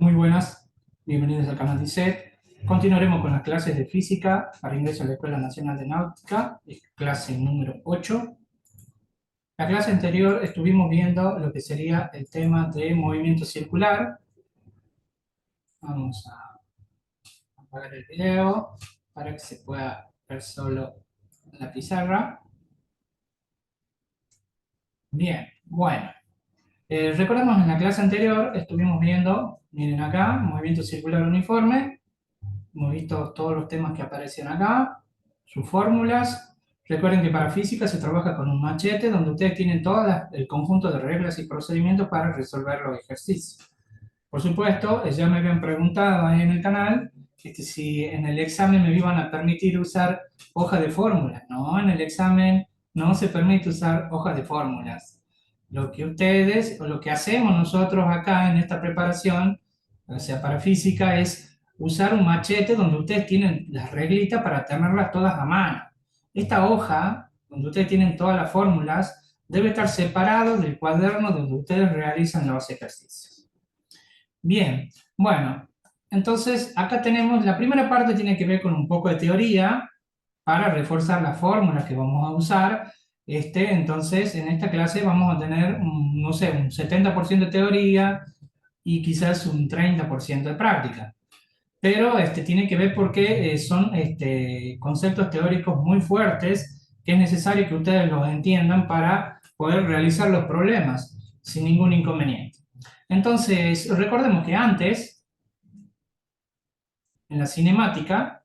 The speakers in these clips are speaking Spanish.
Muy buenas, bienvenidos al canal DICET. Continuaremos con las clases de física para ingreso a la Escuela Nacional de Náutica, clase número 8. La clase anterior estuvimos viendo lo que sería el tema de movimiento circular. Vamos a apagar el video para que se pueda ver solo la pizarra. Bien, bueno. Recordamos en la clase anterior, estuvimos viendo, miren acá, movimiento circular uniforme. Hemos visto todos los temas que aparecen acá, sus fórmulas. Recuerden que para física se trabaja con un machete donde ustedes tienen todo el conjunto de reglas y procedimientos para resolver los ejercicios. Por supuesto, ya me habían preguntado ahí en el canal si en el examen me iban a permitir usar hoja de fórmulas. No, en el examen no se permite usar hojas de fórmulas. Lo que ustedes, o lo que hacemos nosotros acá en esta preparación, o sea, para física, es usar un machete donde ustedes tienen las reglitas para tenerlas todas a mano. Esta hoja, donde ustedes tienen todas las fórmulas, debe estar separado del cuaderno donde ustedes realizan los ejercicios. Bien, bueno, entonces acá tenemos, la primera parte tiene que ver con un poco de teoría para reforzar las fórmulas que vamos a usar. Entonces, en esta clase vamos a tener, no sé, un 70% de teoría y quizás un 30% de práctica. Pero tiene que ver porque son conceptos teóricos muy fuertes que es necesario que ustedes los entiendan para poder realizar los problemas sin ningún inconveniente. Entonces, recordemos que antes, en la cinemática,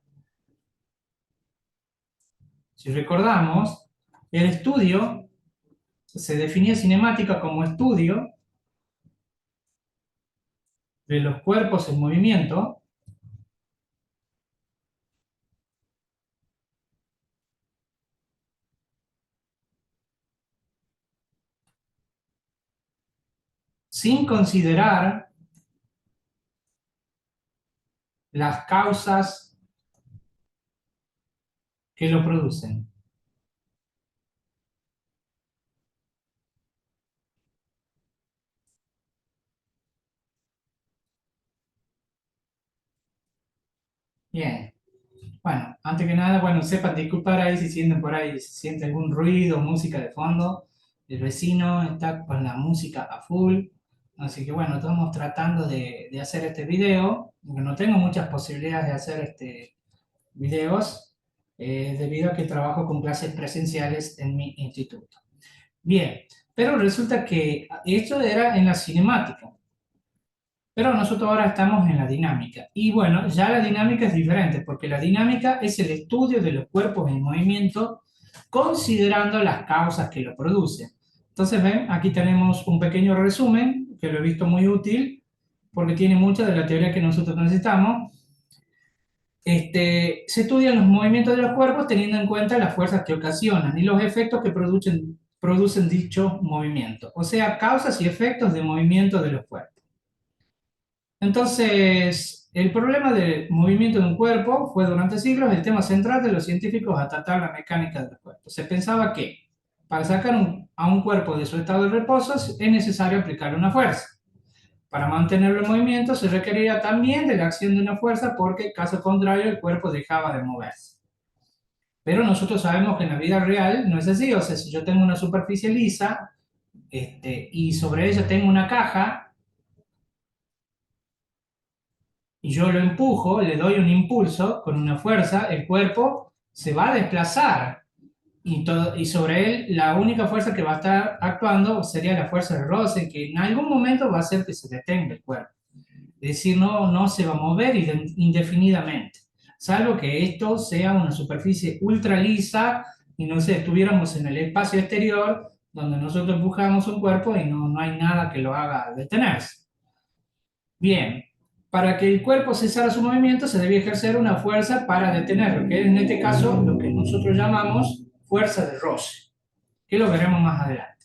si recordamos, el estudio se definía cinemática como estudio de los cuerpos en movimiento sin considerar las causas que lo producen. Bien. Bueno, antes que nada, bueno, sepan disculpar ahí si sienten por ahí, si sienten algún ruido, música de fondo. El vecino está con la música a full. Así que bueno, estamos tratando de hacer este video, porque no tengo muchas posibilidades de hacer videos, debido a que trabajo con clases presenciales en mi instituto. Bien, pero resulta que esto era en la cinemática. Pero nosotros ahora estamos en la dinámica. Y bueno, ya la dinámica es diferente, porque la dinámica es el estudio de los cuerpos en movimiento considerando las causas que lo producen. Entonces, ven, aquí tenemos un pequeño resumen, que lo he visto muy útil, porque tiene mucha de la teoría que nosotros necesitamos. Se estudian los movimientos de los cuerpos teniendo en cuenta las fuerzas que ocasionan y los efectos que producen dicho movimiento, o sea, causas y efectos de movimiento de los cuerpos. Entonces, el problema del movimiento de un cuerpo fue durante siglos el tema central de los científicos a tratar la mecánica del cuerpo. Se pensaba que para sacar a un cuerpo de su estado de reposo es necesario aplicarle una fuerza. Para mantenerlo en movimiento se requería también de la acción de una fuerza porque, caso contrario, el cuerpo dejaba de moverse. Pero nosotros sabemos que en la vida real no es así. O sea, si yo tengo una superficie lisa y sobre ella tengo una caja, y yo lo empujo, le doy un impulso con una fuerza, el cuerpo se va a desplazar y sobre él la única fuerza que va a estar actuando sería la fuerza de roce, que en algún momento va a hacer que se detenga el cuerpo. Es decir, no se va a mover indefinidamente, salvo que esto sea una superficie ultra lisa y no sé, estuviéramos en el espacio exterior donde nosotros empujamos un cuerpo y no hay nada que lo haga detenerse. Bien, para que el cuerpo cesara su movimiento se debía ejercer una fuerza para detenerlo, que es en este caso lo que nosotros llamamos fuerza de roce, que lo veremos más adelante.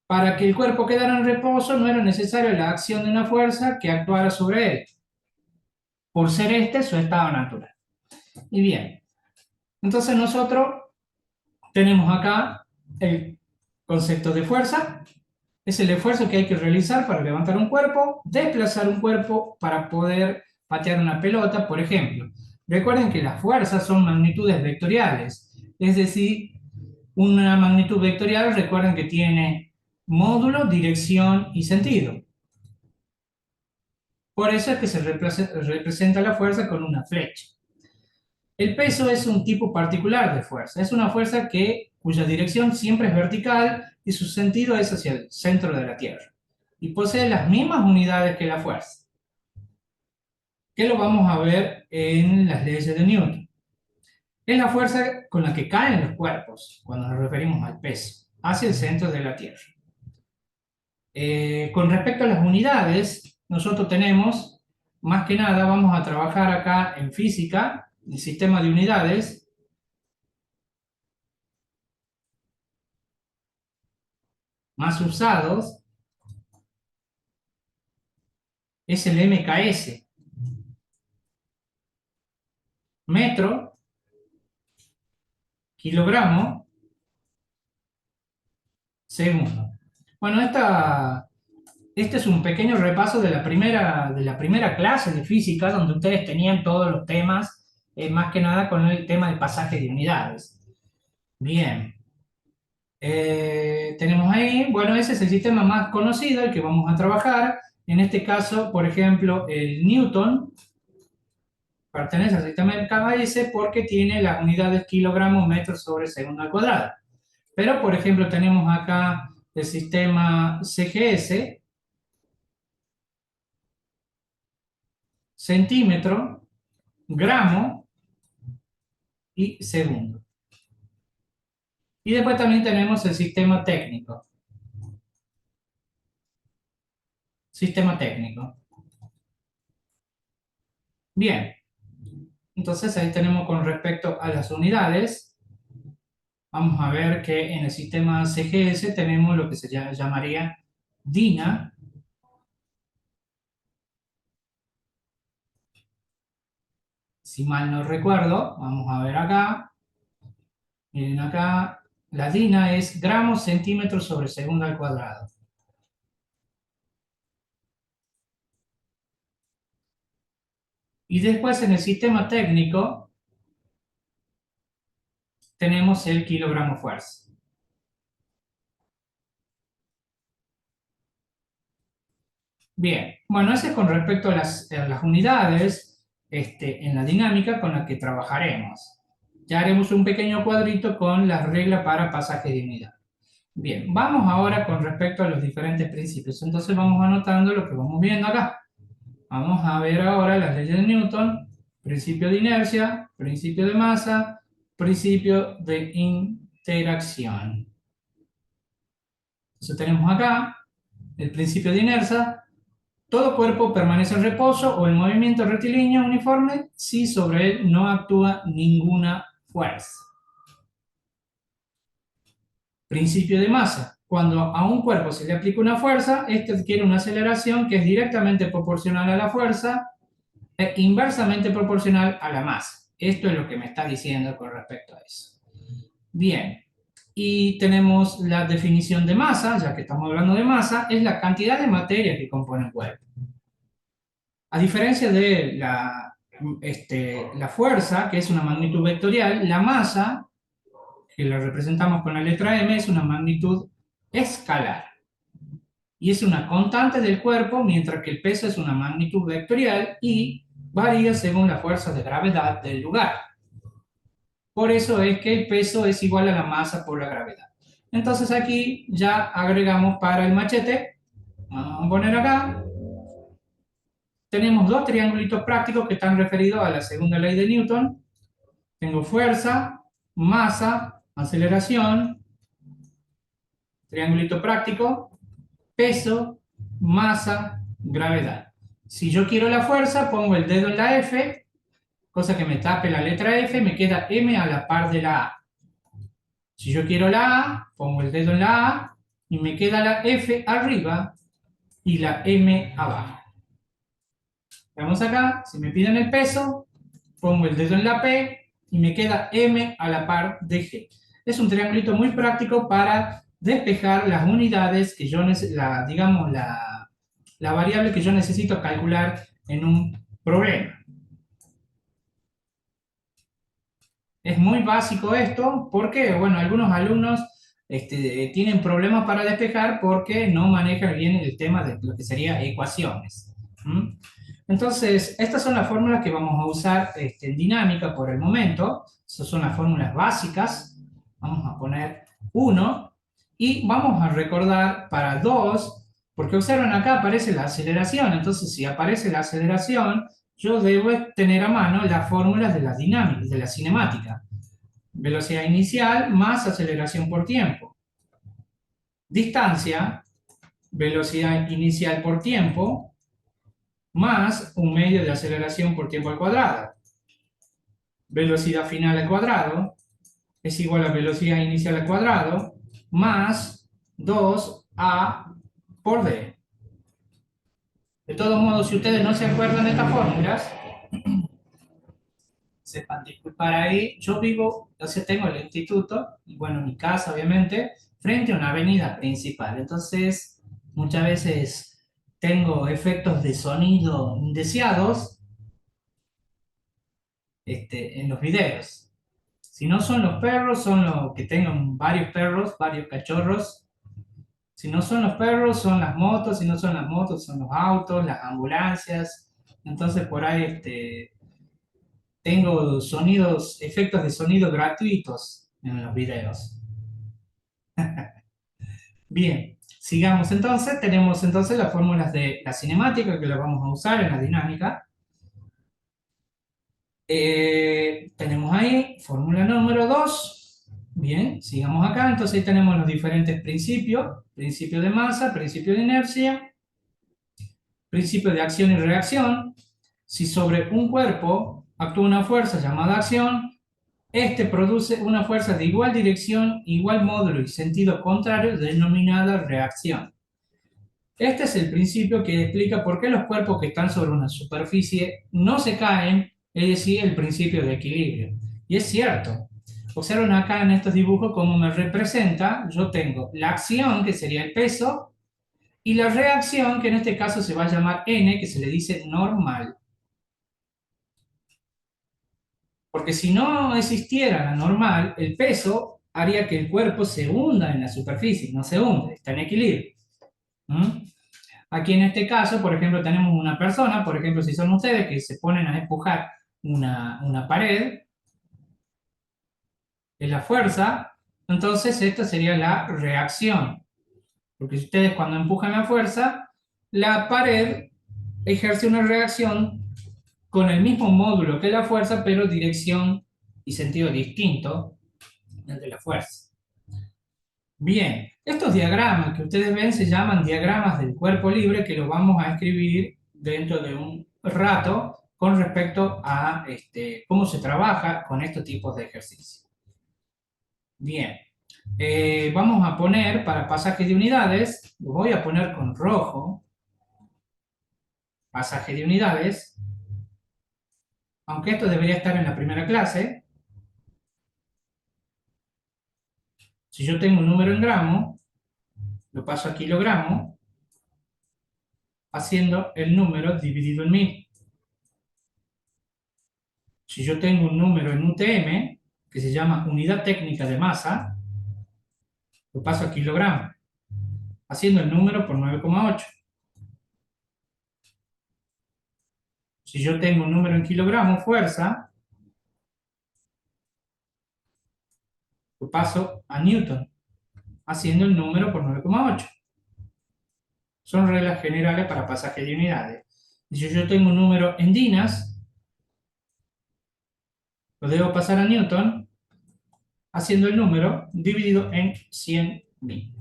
Para que el cuerpo quedara en reposo no era necesaria la acción de una fuerza que actuara sobre él, por ser este su estado natural. Y bien, entonces nosotros tenemos acá el concepto de fuerza, Es el esfuerzo que hay que realizar para levantar un cuerpo, desplazar un cuerpo para poder patear una pelota, por ejemplo. Recuerden que las fuerzas son magnitudes vectoriales, es decir, una magnitud vectorial, recuerden que tiene módulo, dirección y sentido. Por eso es que se representa la fuerza con una flecha. El peso es un tipo particular de fuerza. Es una fuerza cuya dirección siempre es vertical y su sentido es hacia el centro de la Tierra. Y posee las mismas unidades que la fuerza, que lo vamos a ver en las leyes de Newton. Es la fuerza con la que caen los cuerpos, cuando nos referimos al peso, hacia el centro de la Tierra. Con respecto a las unidades, nosotros tenemos, más que nada, vamos a trabajar acá en física, el sistema de unidades, más usados, es el MKS, metro, kilogramo, segundo. Bueno, este es un pequeño repaso de la primera clase de física, donde ustedes tenían todos los temas, más que nada con el tema del pasaje de unidades. Bien. Tenemos ahí, bueno, ese es el sistema más conocido, el que vamos a trabajar. En este caso, por ejemplo, el Newton pertenece al sistema del KS porque tiene las unidades kilogramos metros sobre segundo al cuadrado. Pero, por ejemplo, tenemos acá el sistema CGS, centímetro, gramo y segundo. Y después también tenemos el sistema técnico. Sistema técnico. Bien, entonces ahí tenemos con respecto a las unidades. Vamos a ver que en el sistema CGS tenemos lo que se llamaría DINA, si mal no recuerdo, vamos a ver acá, miren acá, la DINA es gramos centímetros sobre segundo al cuadrado. Y después en el sistema técnico tenemos el kilogramo fuerza. Bien, bueno, ese es con respecto a las unidades en la dinámica con la que trabajaremos. Ya haremos un pequeño cuadrito con las reglas para pasaje de unidad. Bien, vamos ahora con respecto a los diferentes principios. Entonces vamos anotando lo que vamos viendo acá. Vamos a ver ahora las leyes de Newton, principio de inercia, principio de masa, principio de interacción. Entonces tenemos acá el principio de inercia. Todo cuerpo permanece en reposo o en movimiento rectilíneo uniforme si sobre él no actúa ninguna fuerza. Principio de masa. Cuando a un cuerpo se le aplica una fuerza, este adquiere una aceleración que es directamente proporcional a la fuerza e inversamente proporcional a la masa. Esto es lo que me está diciendo con respecto a eso. Bien, y tenemos la definición de masa, ya que estamos hablando de masa, es la cantidad de materia que compone el cuerpo. A diferencia de la fuerza, que es una magnitud vectorial, la masa, que la representamos con la letra M, es una magnitud escalar. Y es una constante del cuerpo, mientras que el peso es una magnitud vectorial y varía según la fuerza de gravedad del lugar. Por eso es que el peso es igual a la masa por la gravedad. Entonces aquí ya agregamos para el machete, vamos a poner acá, tenemos dos triangulitos prácticos que están referidos a la segunda ley de Newton. Tengo fuerza, masa, aceleración, triangulito práctico, peso, masa, gravedad. Si yo quiero la fuerza, pongo el dedo en la F, cosa que me tape la letra F, me queda M a la par de la A. Si yo quiero la A, pongo el dedo en la A y me queda la F arriba y la M abajo. Veamos acá, si me piden el peso, pongo el dedo en la P y me queda M a la par de G. Es un triangulito muy práctico para despejar las unidades que yo digamos, la variable que yo necesito calcular en un problema. Es muy básico esto porque, bueno, algunos alumnos tienen problemas para despejar porque no manejan bien el tema de lo que sería ecuaciones. ¿Mm? Entonces, estas son las fórmulas que vamos a usar en dinámica por el momento. Estas son las fórmulas básicas. Vamos a poner 1 y vamos a recordar para 2, porque observen acá aparece la aceleración. Entonces, si aparece la aceleración, yo debo tener a mano las fórmulas de la dinámica, de la cinemática. Velocidad inicial más aceleración por tiempo. Distancia, velocidad inicial por tiempo, más un medio de aceleración por tiempo al cuadrado. Velocidad final al cuadrado es igual a velocidad inicial al cuadrado, más 2a por d. De todos modos, si ustedes no se acuerdan de estas fórmulas, sepan disculpar ahí. Yo vivo, entonces tengo el instituto, y bueno, mi casa obviamente, frente a una avenida principal. Entonces, muchas veces tengo efectos de sonido indeseados en los videos. Si no son los perros, son los que tengan varios perros, varios cachorros. Si no son los perros, son las motos. Si no son las motos, son los autos, las ambulancias. Entonces, por ahí tengo sonidos, efectos de sonido gratuitos en los videos. Bien, sigamos entonces. Tenemos entonces las fórmulas de la cinemática que las vamos a usar en la dinámica. Tenemos ahí fórmula número 2. Bien, sigamos acá. Entonces ahí tenemos los diferentes principios. Principio de masa, principio de inercia, principio de acción y reacción. Si sobre un cuerpo actúa una fuerza llamada acción, este produce una fuerza de igual dirección, igual módulo y sentido contrario, denominada reacción. Este es el principio que explica por qué los cuerpos que están sobre una superficie no se caen, es decir, el principio de equilibrio. Y es cierto. Observen acá en estos dibujos cómo me representa. Yo tengo la acción, que sería el peso, y la reacción, que en este caso se va a llamar n, que se le dice normal. Porque si no existiera la normal, el peso haría que el cuerpo se hunda en la superficie, no se hunde, está en equilibrio. ¿Mm? Aquí en este caso, por ejemplo, tenemos una persona, por ejemplo, si son ustedes que se ponen a empujar una pared, es la fuerza, entonces esta sería la reacción. Porque si ustedes cuando empujan la fuerza, la pared ejerce una reacción con el mismo módulo que la fuerza, pero dirección y sentido distinto de la fuerza. Bien, estos diagramas que ustedes ven se llaman diagramas del cuerpo libre, que lo vamos a escribir dentro de un rato con respecto a cómo se trabaja con estos tipos de ejercicios. Bien, vamos a poner para pasaje de unidades, lo voy a poner con rojo, pasaje de unidades, aunque esto debería estar en la primera clase. Si yo tengo un número en gramos, lo paso a kilogramo, haciendo el número dividido en 1000. Si yo tengo un número en UTM, que se llama unidad técnica de masa, lo paso a kilogramo, haciendo el número por 9,8. Si yo tengo un número en kilogramos, fuerza, lo paso a newton, haciendo el número por 9,8. Son reglas generales para pasaje de unidades. Y si yo tengo un número en dinas, lo debo pasar a newton, haciendo el número dividido en 100.000.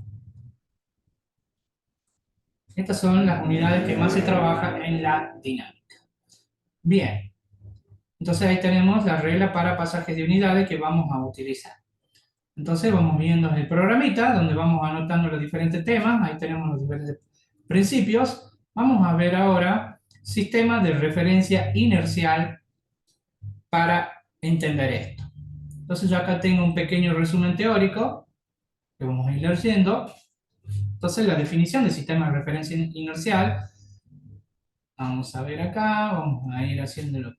Estas son las unidades que más se trabajan en la dinámica. Bien, entonces ahí tenemos la regla para pasajes de unidades que vamos a utilizar. Entonces vamos viendo el programita donde vamos anotando los diferentes temas. Ahí tenemos los diferentes principios. Vamos a ver ahora sistema de referencia inercial para entender esto. Entonces yo acá tengo un pequeño resumen teórico. que vamos a ir leyendo. Entonces, la definición de sistema de referencia inercial, vamos a ver acá, vamos a ir haciéndolo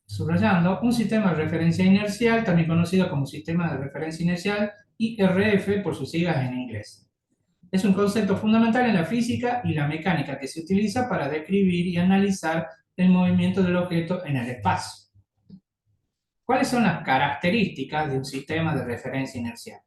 subrayando. Un sistema de referencia inercial, también conocido como sistema de referencia inercial, IRF por sus siglas en inglés. Es un concepto fundamental en la física y la mecánica que se utiliza para describir y analizar el movimiento del objeto en el espacio. ¿Cuáles son las características de un sistema de referencia inercial?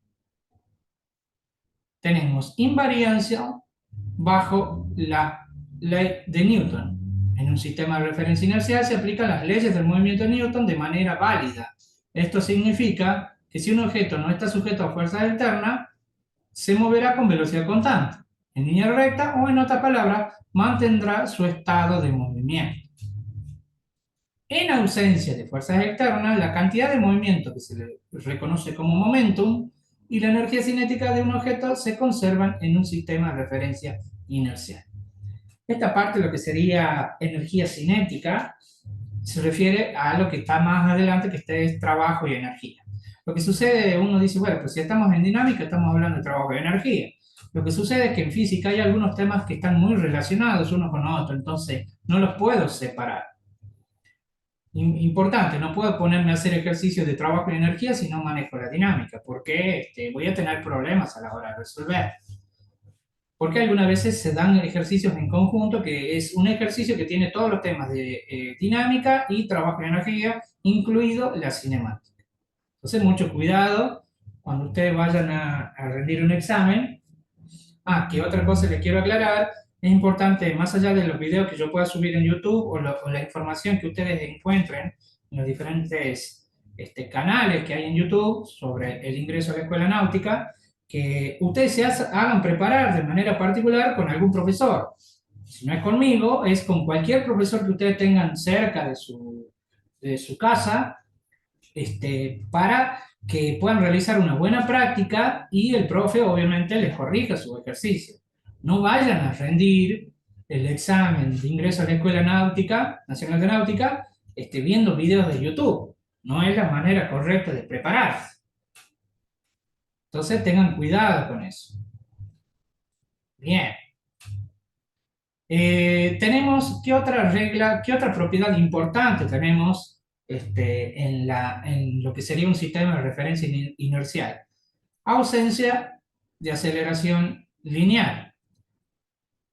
Tenemos invariancia bajo la ley de Newton. En un sistema de referencia inercial se aplican las leyes del movimiento de Newton de manera válida. Esto significa que si un objeto no está sujeto a fuerzas externas, se moverá con velocidad constante, en línea recta o, en otras palabras, mantendrá su estado de movimiento. En ausencia de fuerzas externas, la cantidad de movimiento que se le reconoce como momentum y la energía cinética de un objeto se conservan en un sistema de referencia inercial. Esta parte, lo que sería energía cinética, se refiere a lo que está más adelante, que es trabajo y energía. Lo que sucede, uno dice, bueno, pues si estamos en dinámica, estamos hablando de trabajo y energía. Lo que sucede es que en física hay algunos temas que están muy relacionados uno con otro, entonces no los puedo separar. Importante, no puedo ponerme a hacer ejercicios de trabajo y energía si no manejo la dinámica, porque voy a tener problemas a la hora de resolver. Porque algunas veces se dan ejercicios en conjunto, que es un ejercicio que tiene todos los temas de dinámica y trabajo y energía, incluido la cinemática. Entonces, mucho cuidado cuando ustedes vayan a rendir un examen. Que otra cosa que quiero aclarar, es importante, más allá de los videos que yo pueda subir en YouTube o la información que ustedes encuentren en los diferentes canales que hay en YouTube sobre el ingreso a la escuela náutica, que ustedes hagan preparar de manera particular con algún profesor. Si no es conmigo, es con cualquier profesor que ustedes tengan cerca de su casa, para que puedan realizar una buena práctica y el profe obviamente les corrija su ejercicio. No vayan a rendir el examen de ingreso a la Escuela Náutica, Nacional de Náutica, viendo videos de YouTube. No es la manera correcta de prepararse. Entonces tengan cuidado con eso. Bien. Tenemos, ¿qué otra regla, qué otra propiedad importante tenemos en lo que sería un sistema de referencia inercial? Ausencia de aceleración lineal.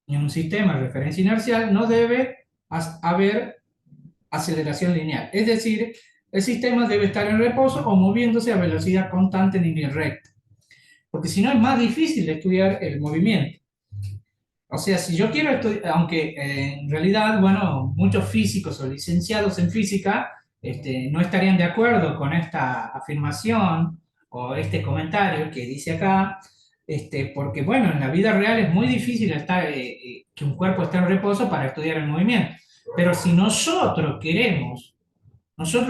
En un sistema de referencia inercial no debe haber aceleración lineal. Es decir, el sistema debe estar en reposo o moviéndose a velocidad constante en línea recta. Porque si no es más difícil de estudiar el movimiento. O sea, si yo quiero estudiar, aunque en realidad, bueno, muchos físicos o licenciados en física no estarían de acuerdo con esta afirmación o este comentario que dice acá, porque, bueno, en la vida real es muy difícil que un cuerpo esté en reposo para estudiar el movimiento. Pero si nosotros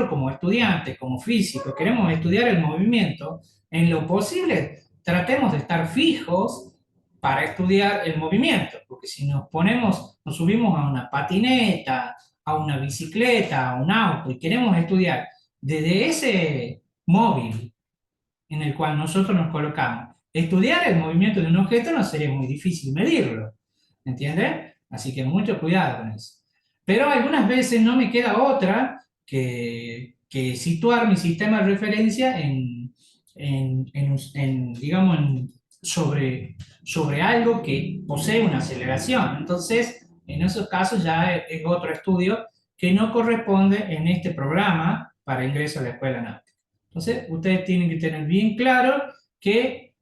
como estudiantes, como físicos, queremos estudiar el movimiento, en lo posible tratemos de estar fijos para estudiar el movimiento, porque si nos subimos a una patineta, a una bicicleta, a un auto y queremos estudiar desde ese móvil en el cual nosotros nos colocamos, estudiar el movimiento de un objeto no sería muy difícil medirlo, ¿entiendes? Así que mucho cuidado con eso. Pero algunas veces no me queda otra que situar mi sistema de referencia digamos, sobre algo que posee una aceleración. Entonces, en esos casos ya es otro estudio que no corresponde en este programa para ingreso a la escuela náutica. Entonces, ustedes tienen que tener bien claro que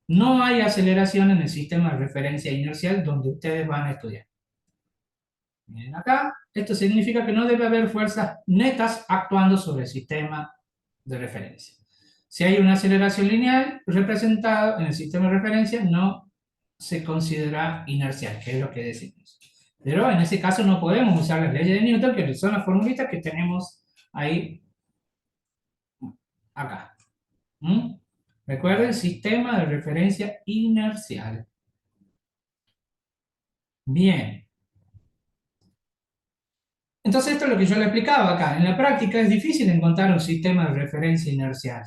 no hay aceleración en el sistema de referencia inercial donde ustedes van a estudiar. Miren acá, esto significa que no debe haber fuerzas netas actuando sobre el sistema de referencia. Si hay una aceleración lineal representada en el sistema de referencia, no se considera inercial, que es lo que decimos. Pero en ese caso no podemos usar las leyes de Newton, que son las formulitas que tenemos ahí, acá. Recuerden, sistema de referencia inercial. Bien. Entonces esto es lo que yo le explicaba acá. En la práctica es difícil encontrar un sistema de referencia inercial.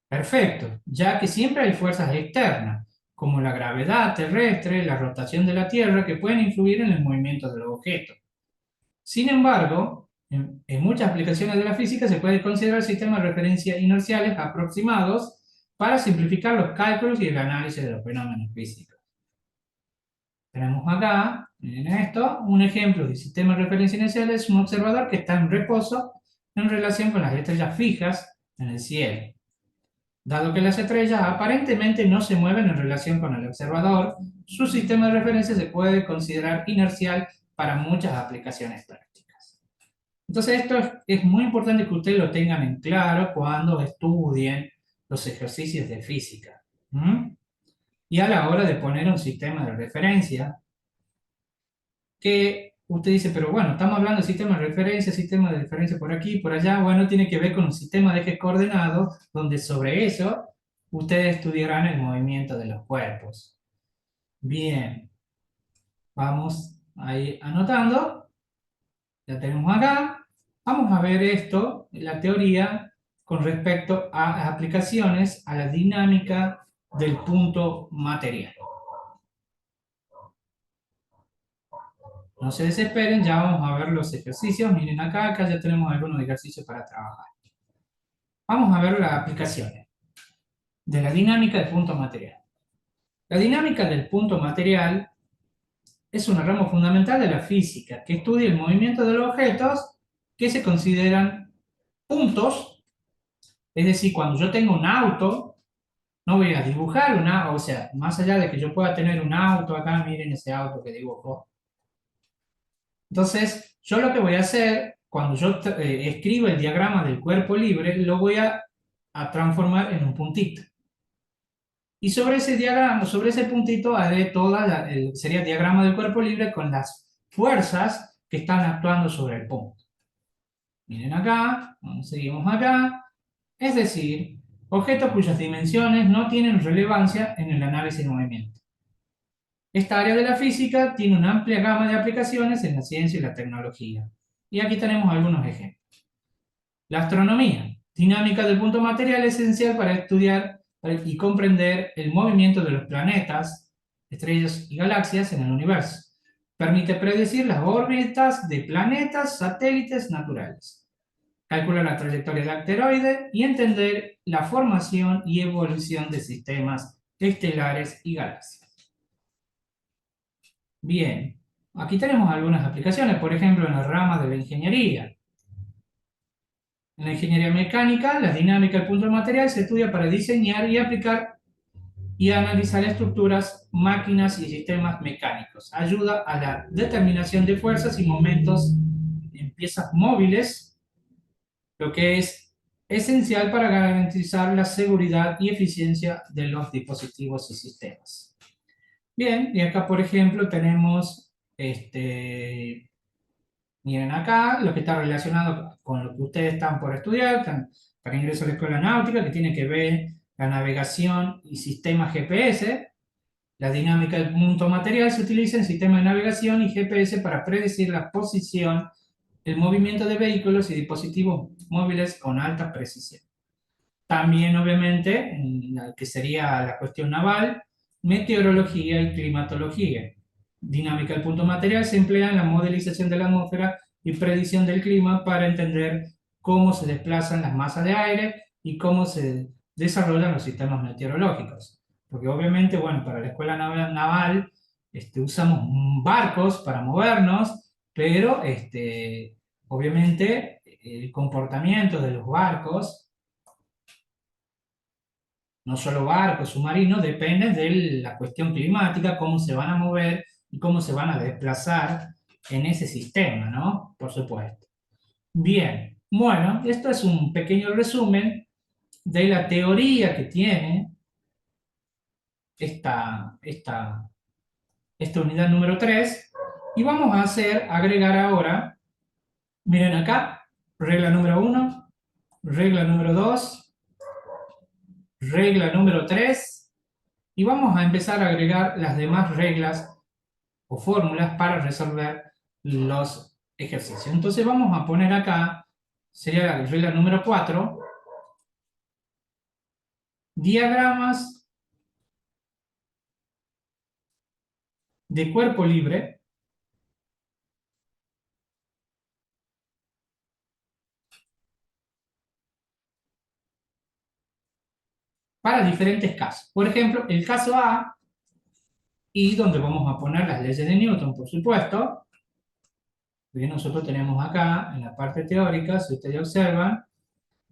Perfecto, ya que siempre hay fuerzas externas, como la gravedad terrestre, la rotación de la Tierra, que pueden influir en el movimiento de los objetos. Sin embargo, en muchas aplicaciones de la física se puede considerar sistemas de referencia inerciales aproximados para simplificar los cálculos y el análisis de los fenómenos físicos. Tenemos acá, miren esto, un ejemplo de sistema de referencia inercial es un observador que está en reposo en relación con las estrellas fijas en el cielo. Dado que las estrellas aparentemente no se mueven en relación con el observador, su sistema de referencia se puede considerar inercial para muchas aplicaciones prácticas. Entonces esto es muy importante que ustedes lo tengan en claro cuando estudien los ejercicios de física. ¿Mm? Y a la hora de poner un sistema de referencia, que usted dice, pero bueno, estamos hablando de sistema de referencia por aquí, por allá, bueno, tiene que ver con un sistema de ejes coordenados, donde sobre eso ustedes estudiarán el movimiento de los cuerpos. Bien, vamos ahí anotando, ya tenemos acá, vamos a ver esto, la teoría, con respecto a las aplicaciones a la dinámica del punto material. No se desesperen, ya vamos a ver los ejercicios. Miren acá, acá ya tenemos algunos ejercicios para trabajar. Vamos a ver las aplicaciones de la dinámica del punto material. La dinámica del punto material es una rama fundamental de la física que estudia el movimiento de los objetos que se consideran puntos. Es decir, cuando yo tengo un auto, no voy a dibujar un auto, o sea, más allá de que yo pueda tener un auto acá, miren ese auto que dibujo. Entonces, yo lo que voy a hacer, cuando yo escribo el diagrama del cuerpo libre, lo voy a transformar en un puntito. Y sobre ese diagrama, sobre ese puntito, haré sería el diagrama del cuerpo libre con las fuerzas que están actuando sobre el punto. Miren acá, seguimos acá. Es decir, objetos cuyas dimensiones no tienen relevancia en el análisis de movimiento. Esta área de la física tiene una amplia gama de aplicaciones en la ciencia y la tecnología. Y aquí tenemos algunos ejemplos. La astronomía, dinámica del punto material, es esencial para estudiar y comprender el movimiento de los planetas, estrellas y galaxias en el universo. Permite predecir las órbitas de planetas, satélites naturales. Calcula la trayectoria del asteroide y entender la formación y evolución de sistemas estelares y galaxias. Bien, aquí tenemos algunas aplicaciones, por ejemplo, en la rama de la ingeniería. En la ingeniería mecánica, la dinámica del punto de material se estudia para diseñar y aplicar y analizar estructuras, máquinas y sistemas mecánicos. Ayuda a la determinación de fuerzas y momentos en piezas móviles, lo que es esencial para garantizar la seguridad y eficiencia de los dispositivos y sistemas. Bien, y acá, por ejemplo, tenemos miren acá, lo que está relacionado con lo que ustedes están por estudiar, para ingreso a la escuela náutica, que tiene que ver la navegación y sistemas GPS. La dinámica del punto material se utiliza en sistemas de navegación y GPS para predecir la posición, el movimiento de vehículos y dispositivos móviles con alta precisión. También, obviamente, en la que sería la cuestión naval, meteorología y climatología. Dinámica del punto material se emplea en la modelización de la atmósfera y predicción del clima para entender cómo se desplazan las masas de aire y cómo se desarrollan los sistemas meteorológicos. Porque obviamente, bueno, para la escuela naval usamos barcos para movernos, pero obviamente el comportamiento de los barcos, no solo barcos, submarinos, dependen de la cuestión climática, cómo se van a mover y cómo se van a desplazar en ese sistema, ¿no? Por supuesto. Bien, bueno, esto es un pequeño resumen de la teoría que tiene esta unidad número 3 y vamos a agregar ahora, miren acá, regla número 1, regla número 2, regla número 3 y vamos a empezar a agregar las demás reglas o fórmulas para resolver los ejercicios. Entonces vamos a poner acá, sería la regla número 4, diagramas de cuerpo libre para diferentes casos. Por ejemplo, el caso A, y donde vamos a poner las leyes de Newton, por supuesto, que nosotros tenemos acá en la parte teórica, si ustedes observan,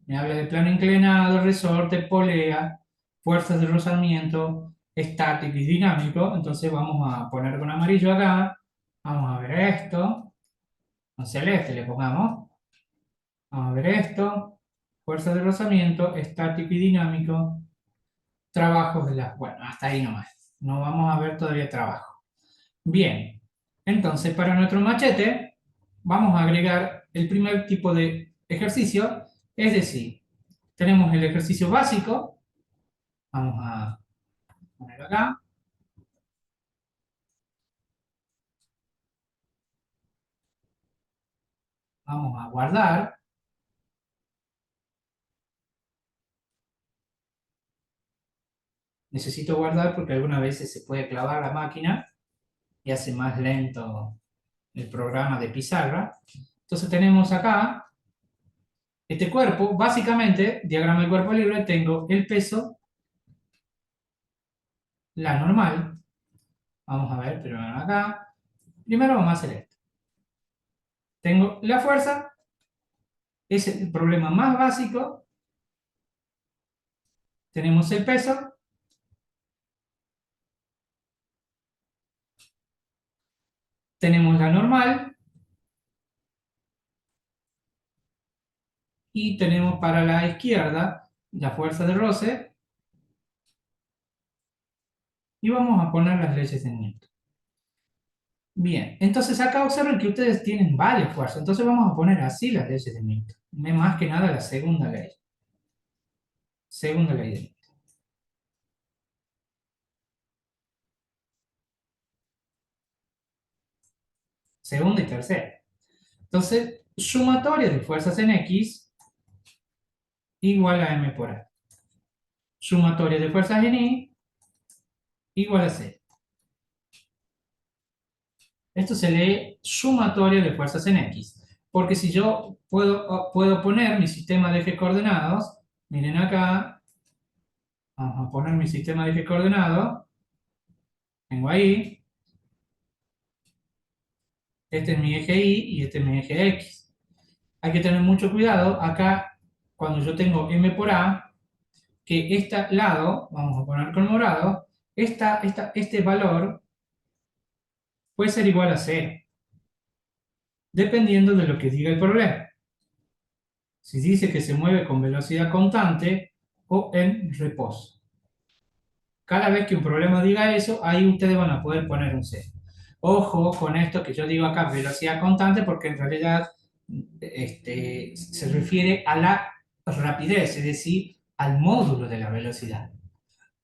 me habla de plano inclinado, resorte, polea, fuerzas de rozamiento, estático y dinámico. Entonces vamos a poner con amarillo acá, vamos a ver esto, con celeste le pongamos, vamos a ver esto, fuerzas de rozamiento, estático y dinámico, trabajos de las... Bueno, hasta ahí nomás, no vamos a ver todavía trabajo. Bien, entonces para nuestro machete vamos a agregar el primer tipo de ejercicio, es decir, tenemos el ejercicio básico, vamos a poner acá, vamos a guardar, necesito guardar porque algunas veces se puede clavar la máquina y hace más lento el programa de pizarra. Entonces tenemos acá este cuerpo, básicamente, diagrama de cuerpo libre, tengo el peso, la normal, vamos a ver primero acá, primero vamos a hacer esto. Tengo la fuerza, es el problema más básico, tenemos el peso, tenemos la normal y tenemos para la izquierda la fuerza de roce y vamos a poner las leyes de Newton. Bien, entonces acá observen que ustedes tienen varias fuerzas, entonces vamos a poner así las leyes de Newton. Más que nada la segunda ley. Segunda ley de Newton. Segunda y tercera. Entonces, sumatoria de fuerzas en X igual a M por A. Sumatoria de fuerzas en Y igual a C. Esto se lee sumatoria de fuerzas en X. Porque si yo puedo poner mi sistema de ejes coordenados, miren acá, vamos a poner mi sistema de ejes coordenados, tengo ahí, este es mi eje Y y este es mi eje X. Hay que tener mucho cuidado acá, cuando yo tengo M por A, que este lado, vamos a poner con morado, este valor puede ser igual a 0, dependiendo de lo que diga el problema. Si dice que se mueve con velocidad constante o en reposo. Cada vez que un problema diga eso, ahí ustedes van a poder poner un 0. Ojo con esto que yo digo acá, velocidad constante, porque en realidad se refiere a la rapidez, es decir, al módulo de la velocidad,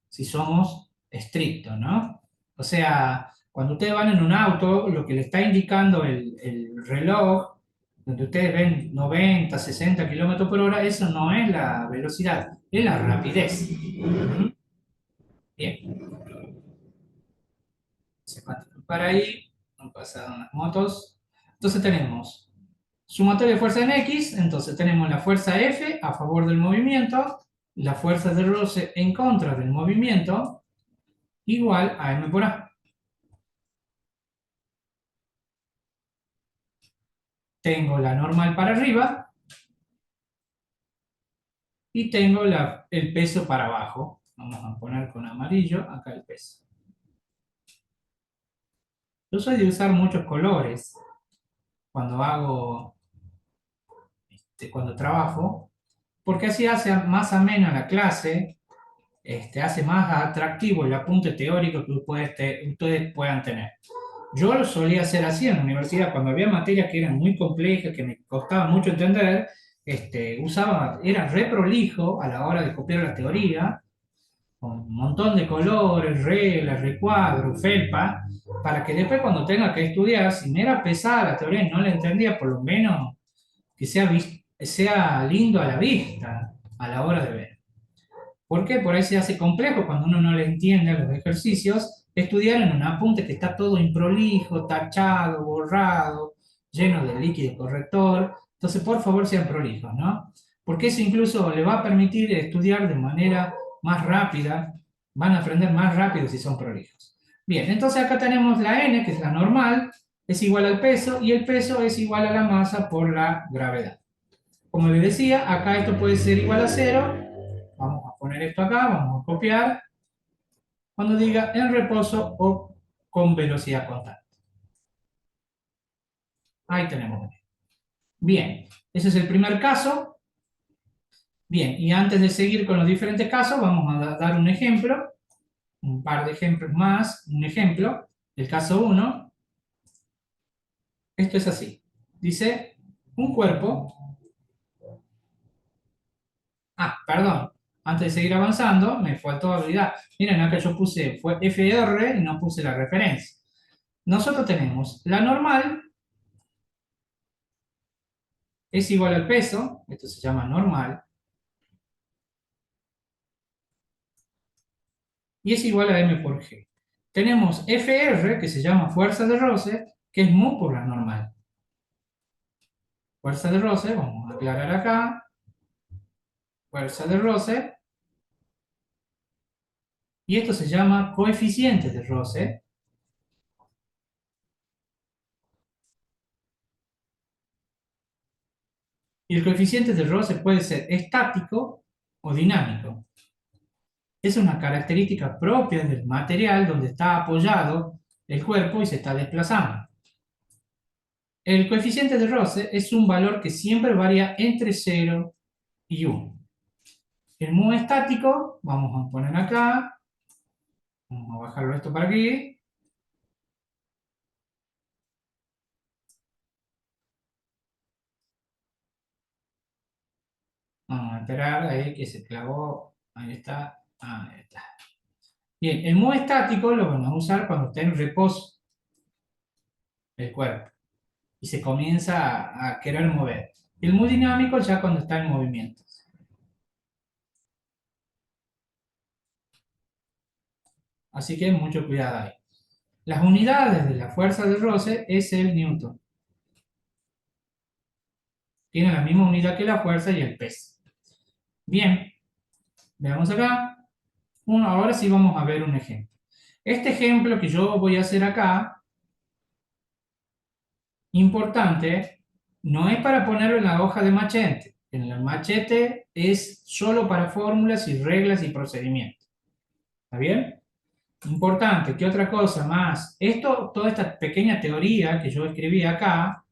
si somos estrictos, ¿no? O sea, cuando ustedes van en un auto, lo que le está indicando el reloj, donde ustedes ven 90, 60 kilómetros por hora, eso no es la velocidad, es la rapidez. Bien, para ahí, han pasado unas motos. Entonces tenemos sumatoria de fuerza en X, entonces tenemos la fuerza F a favor del movimiento, la fuerza de roce en contra del movimiento, igual a M por A. Tengo la normal para arriba y tengo el peso para abajo. Vamos a poner con amarillo acá el peso. Yo soy de usar muchos colores cuando cuando trabajo, porque así hace más amena la clase, hace más atractivo el apunte teórico que ustedes puedan tener. Yo lo solía hacer así en la universidad, cuando había materias que eran muy complejas, que me costaba mucho entender, era re prolijo a la hora de copiar la teoría, con un montón de colores, reglas, recuadros, felpa, para que después cuando tenga que estudiar, si me era pesada la teoría y no la entendía, por lo menos que sea lindo a la vista a la hora de ver. ¿Por qué? Por ahí se hace complejo cuando uno no le entiende a los ejercicios, estudiar en un apunte que está todo improlijo, tachado, borrado, lleno de líquido corrector. Entonces, por favor, sean prolijos, ¿no? Porque eso incluso le va a permitir estudiar de manera más rápida, van a aprender más rápido si son prolijos. Bien, entonces acá tenemos la n, que es la normal, es igual al peso, y el peso es igual a la masa por la gravedad. Como les decía, acá esto puede ser igual a cero. Vamos a poner esto acá, vamos a copiar. Cuando diga en reposo o con velocidad constante. Ahí tenemos. Bien, ese es el primer caso. Bien, y antes de seguir con los diferentes casos, vamos a dar un ejemplo, un par de ejemplos más. Un ejemplo, el caso uno. Esto es así. Dice, un cuerpo. Ah, perdón. Antes de seguir avanzando, me faltó habilidad. Miren, acá yo puse, fue FR y no puse la referencia. Nosotros tenemos la normal es igual al peso, esto se llama normal, y es igual a m por g. Tenemos FR, que se llama fuerza de roce, que es mu por la normal. Fuerza de roce, vamos a aclarar acá, fuerza de roce, y esto se llama coeficiente de roce, y el coeficiente de roce puede ser estático o dinámico. Es una característica propia del material donde está apoyado el cuerpo y se está desplazando. El coeficiente de roce es un valor que siempre varía entre 0 y 1. El mu estático, vamos a poner acá, vamos a bajarlo esto para aquí. Vamos a esperar ahí que se clavó, ahí está, ahí está. Bien, el mu estático lo vamos a usar cuando está en reposo el cuerpo y se comienza a querer mover. El mu dinámico ya cuando está en movimiento. Así que mucho cuidado ahí. Las unidades de la fuerza de roce es el newton. Tiene la misma unidad que la fuerza y el peso. Bien, veamos acá. Bueno, ahora sí vamos a ver un ejemplo. Este ejemplo que yo voy a hacer acá, importante, no es para ponerlo en la hoja de machete. En el machete es solo para fórmulas y reglas y procedimientos. ¿Está bien? Importante, ¿qué otra cosa más? Esto, toda esta pequeña teoría que yo escribí acá,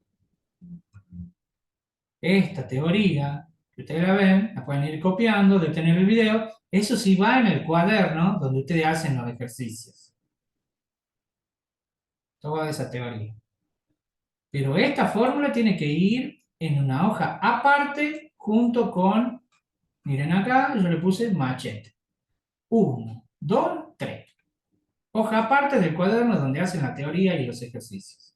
esta teoría, que ustedes la ven, la pueden ir copiando, detener el video, eso sí va en el cuaderno donde ustedes hacen los ejercicios. Toda esa teoría. Pero esta fórmula tiene que ir en una hoja aparte junto con, miren acá, yo le puse machete. 1, 2, 3. Hoja aparte del cuaderno donde hacen la teoría y los ejercicios.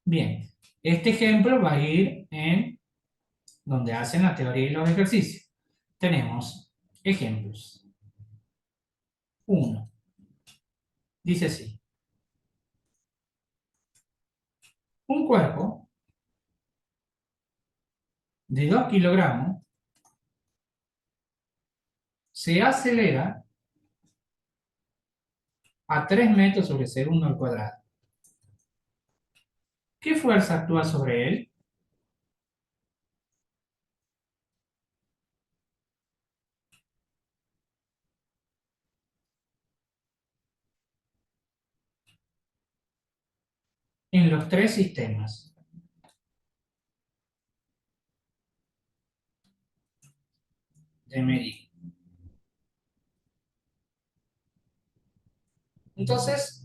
Bien, este ejemplo va a ir en donde hacen la teoría y los ejercicios. Tenemos ejemplos. 1. Dice así. Un cuerpo de 2 kilogramos se acelera a 3 metros sobre segundo al cuadrado. ¿Qué fuerza actúa sobre él? En los tres sistemas de medir. Entonces,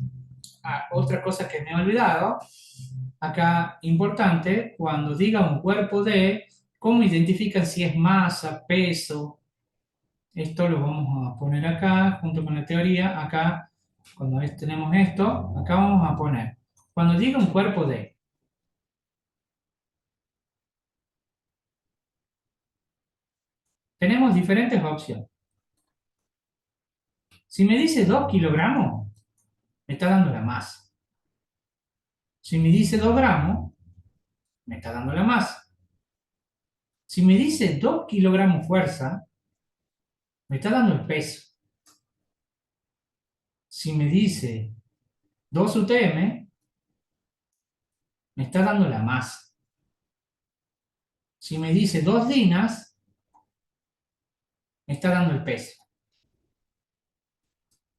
otra cosa que me he olvidado, acá importante, cuando diga un cuerpo de, ¿cómo identifican si es masa, peso? Esto lo vamos a poner acá, junto con la teoría, acá, cuando tenemos esto, acá vamos a poner, cuando diga un cuerpo de, tenemos diferentes opciones. Si me dice 2 kilogramos, me está dando la masa. Si me dice 2 gramos, me está dando la masa. Si me dice 2 kilogramos fuerza, me está dando el peso. Si me dice 2 UTM, me está dando la masa. Si me dice 2 dinas, me está dando el peso.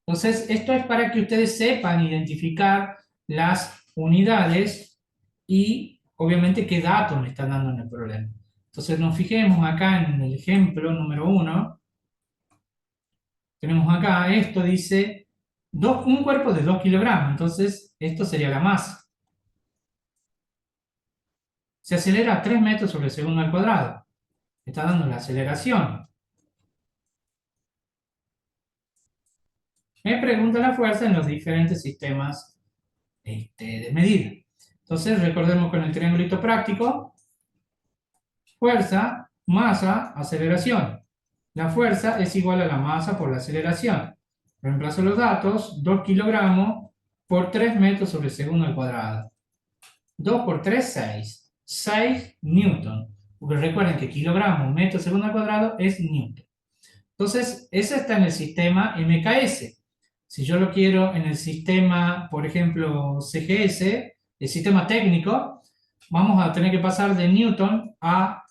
Entonces, esto es para que ustedes sepan identificar las unidades y, obviamente, qué datos me están dando en el problema. Entonces, nos fijemos acá en el ejemplo número 1. Tenemos acá, esto dice un cuerpo de 2 kilogramos. Entonces, esto sería la masa. Se acelera a 3 metros sobre segundo al cuadrado. Está dando la aceleración. Me pregunta la fuerza en los diferentes sistemas de medida. Entonces, recordemos con el triangulito práctico, fuerza, masa, aceleración. La fuerza es igual a la masa por la aceleración. Reemplazo los datos, 2 kilogramos por 3 metros sobre segundo al cuadrado. 2 por 3, 6. 6 newton. Porque recuerden que kilogramo, metro segundo al cuadrado es newton. Entonces, eso está en el sistema MKS. Si yo lo quiero en el sistema, por ejemplo, CGS, el sistema técnico, vamos a tener que pasar de newton a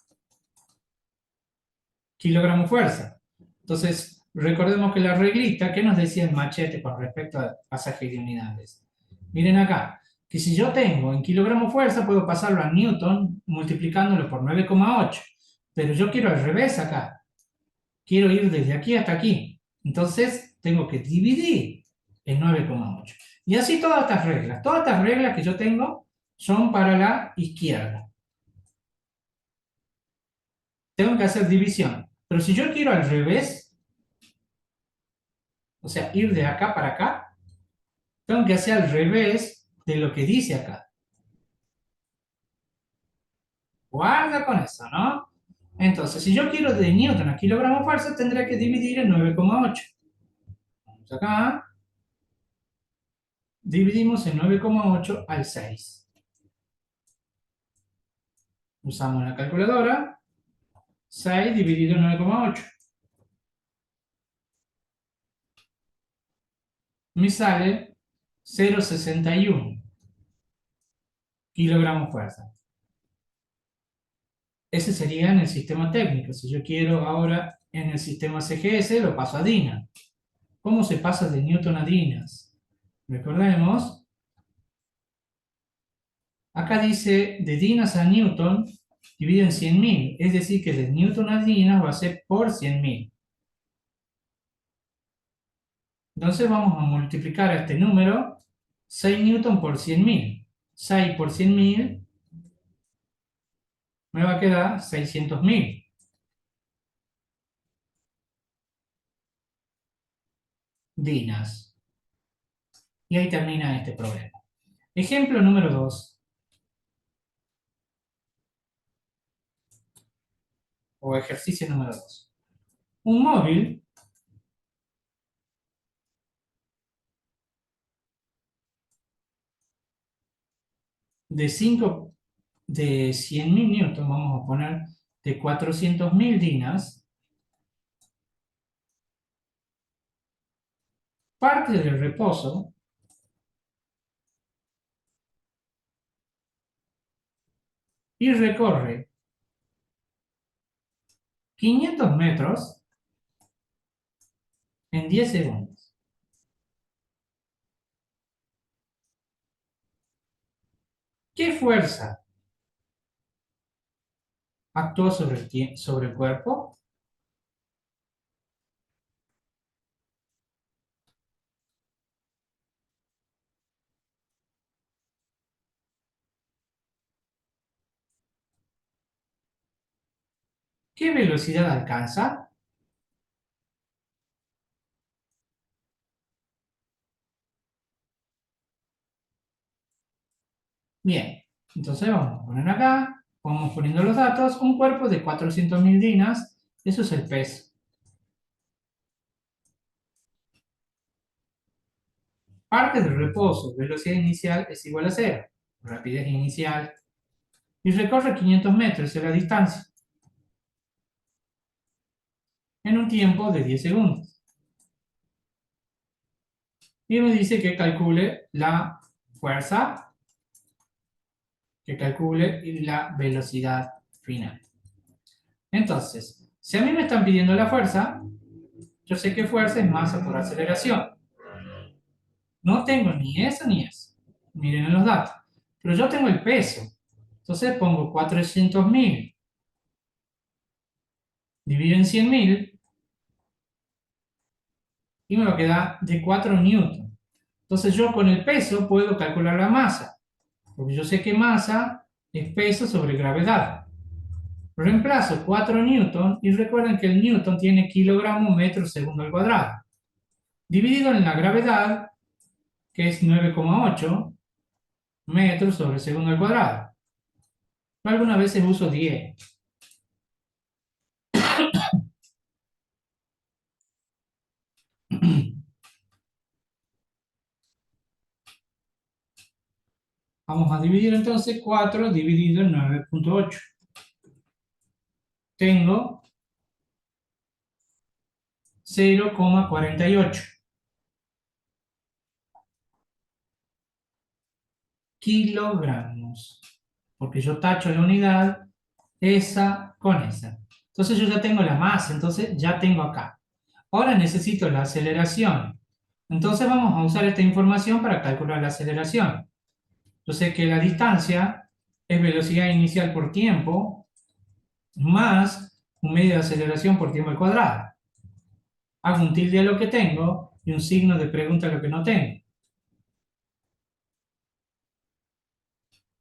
kilogramo fuerza. Entonces, recordemos que la reglita, ¿qué nos decía el machete con respecto a pasaje de unidades? Miren acá, que si yo tengo en kilogramo fuerza, puedo pasarlo a newton multiplicándolo por 9,8. Pero yo quiero al revés acá. Quiero ir desde aquí hasta aquí. Entonces, tengo que dividir en 9,8. Y así todas estas reglas. Todas estas reglas que yo tengo son para la izquierda. Tengo que hacer división. Pero si yo quiero al revés, o sea, ir de acá para acá, tengo que hacer al revés de lo que dice acá. Guarda con eso, ¿no? Entonces, si yo quiero de newton a kilogramo fuerza, tendré que dividir en 9,8. Vamos acá. Dividimos en 9,8 al 6. Usamos la calculadora. 6 dividido en 9,8. Me sale 0,61 kilogramos fuerza. Ese sería en el sistema técnico. Si yo quiero ahora en el sistema CGS, lo paso a Dina. ¿Cómo se pasa de newton a dinas? Recordemos, acá dice de dinas a newton dividido en 100.000. Es decir, que de newton a dinas va a ser por 100.000. Entonces vamos a multiplicar a este número 6 newton por 100.000. 6 por 100.000 me va a quedar 600.000 dinas. Y ahí termina este problema. Ejemplo número 2. O ejercicio número 2. Un móvil de 100.000 newton, vamos a poner de 400.000 dinas, parte del reposo y recorre 500 metros en 10 segundos. ¿Qué fuerza actúa sobre el cuerpo? ¿Qué velocidad alcanza? Bien, entonces vamos a poner acá, vamos poniendo los datos, un cuerpo de 400.000 dinas, eso es el peso. Parte del reposo, velocidad inicial es igual a cero, rapidez inicial, y recorre 500 metros en la distancia, en un tiempo de 10 segundos. Y me dice que calcule la fuerza, que calcule la velocidad final. Entonces, si a mí me están pidiendo la fuerza, yo sé que fuerza es masa por aceleración. No tengo ni eso ni eso. Miren en los datos. Pero yo tengo el peso. Entonces pongo 400.000 dividido en 100.000 y me va a quedar de 4 newton. Entonces yo con el peso puedo calcular la masa. Porque yo sé que masa es peso sobre gravedad. Reemplazo 4 newton y recuerden que el newton tiene kilogramo metro segundo al cuadrado. Dividido en la gravedad, que es 9,8 metros sobre segundo al cuadrado. Yo algunas veces uso 10. Vamos a dividir entonces 4 dividido en 9,8. Tengo 0,48 kilogramos. Porque yo tacho la unidad esa con esa. Entonces yo ya tengo la masa, entonces ya tengo acá. Ahora necesito la aceleración. Entonces vamos a usar esta información para calcular la aceleración. Yo sé que la distancia es velocidad inicial por tiempo más un medio de aceleración por tiempo al cuadrado. Hago un tilde a lo que tengo y un signo de pregunta a lo que no tengo.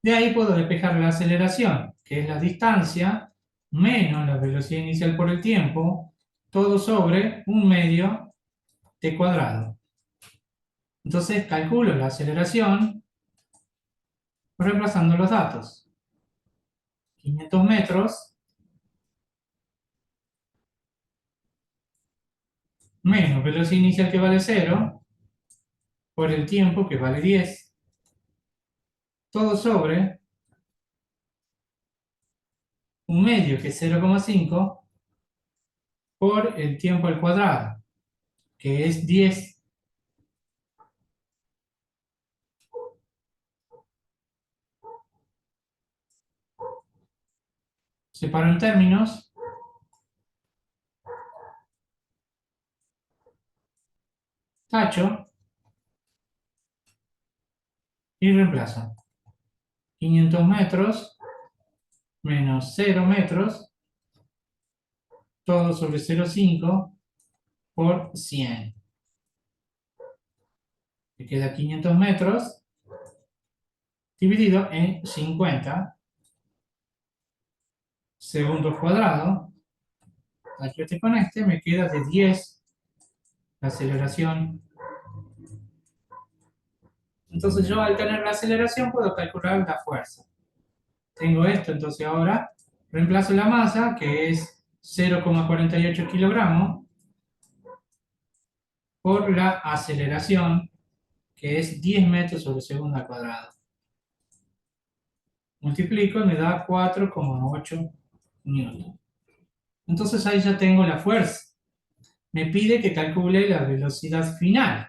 De ahí puedo despejar la aceleración, que es la distancia menos la velocidad inicial por el tiempo, todo sobre un medio t cuadrado. Entonces calculo la aceleración reemplazando los datos. 500 metros menos velocidad inicial que vale 0 por el tiempo que vale 10. Todo sobre un medio que es 0,5 por el tiempo al cuadrado, que es 10. Separo en términos, tacho y reemplazo. 500 metros menos 0 metros, todo sobre 0,5 por 100. Me queda 500 metros dividido en 50 segundos cuadrados. Aquí este con este me queda de 10 la aceleración. Entonces yo al tener la aceleración puedo calcular la fuerza. Tengo esto, entonces ahora reemplazo la masa, que es 0,48 kilogramos, por la aceleración, que es 10 metros sobre segundo al cuadrado. Multiplico y me da 4,8 newton. Entonces ahí ya tengo la fuerza. Me pide que calcule la velocidad final.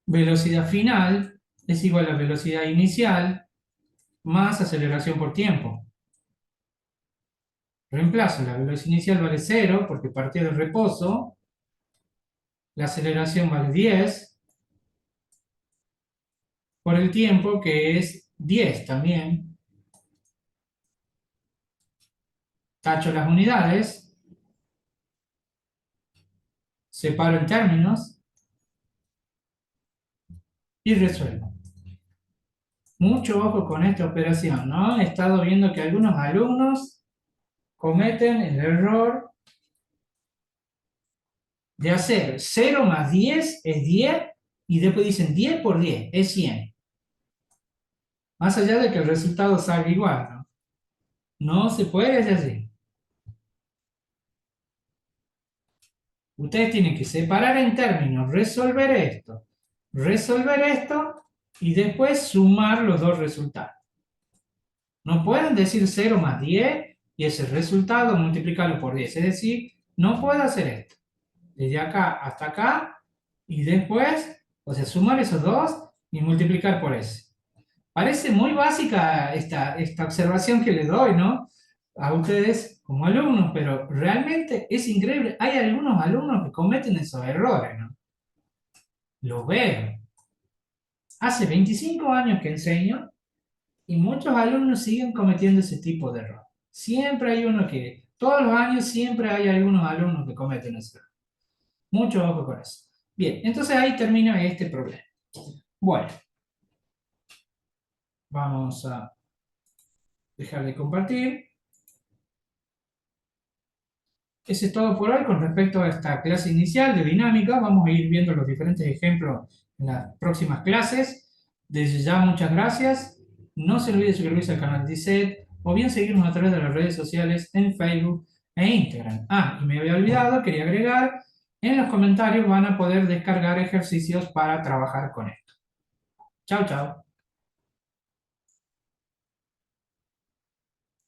Velocidad final es igual a velocidad inicial más aceleración por tiempo. Reemplazo, la velocidad inicial vale 0 porque partía del reposo. La aceleración vale 10 por el tiempo, que es 10 también. Tacho las unidades, separo en términos y resuelvo. Mucho ojo con esta operación, ¿no? He estado viendo que algunos alumnos cometen el error de hacer 0 más 10 es 10 y después dicen 10 por 10 es 100. Más allá de que el resultado salga igual, ¿no? No se puede hacer así. Ustedes tienen que separar en términos, resolver esto, resolver esto y después sumar los dos resultados. No pueden decir 0 más 10 y ese resultado multiplicarlo por 10. Es decir, no puedo hacer esto. Desde acá hasta acá y después, o sea, sumar esos dos y multiplicar por ese. Parece muy básica esta observación que le doy, ¿no? A ustedes como alumnos, pero realmente es increíble. Hay algunos alumnos que cometen esos errores, ¿no? Lo veo. Hace 25 años que enseño y muchos alumnos siguen cometiendo ese tipo de error. Siempre hay uno que, todos los años siempre hay algunos alumnos que cometen ese error. Mucho ojo con eso. Bien, entonces ahí termina este problema. Bueno, vamos a dejar de compartir. Eso es todo por hoy con respecto a esta clase inicial de dinámica. Vamos a ir viendo los diferentes ejemplos en las próximas clases. Desde ya, muchas gracias. No se olvide suscribirse al canal DICET o bien seguirnos a través de las redes sociales en Facebook e Instagram. Ah, y me había olvidado, quería agregar, en los comentarios van a poder descargar ejercicios para trabajar con esto. Chao, chao.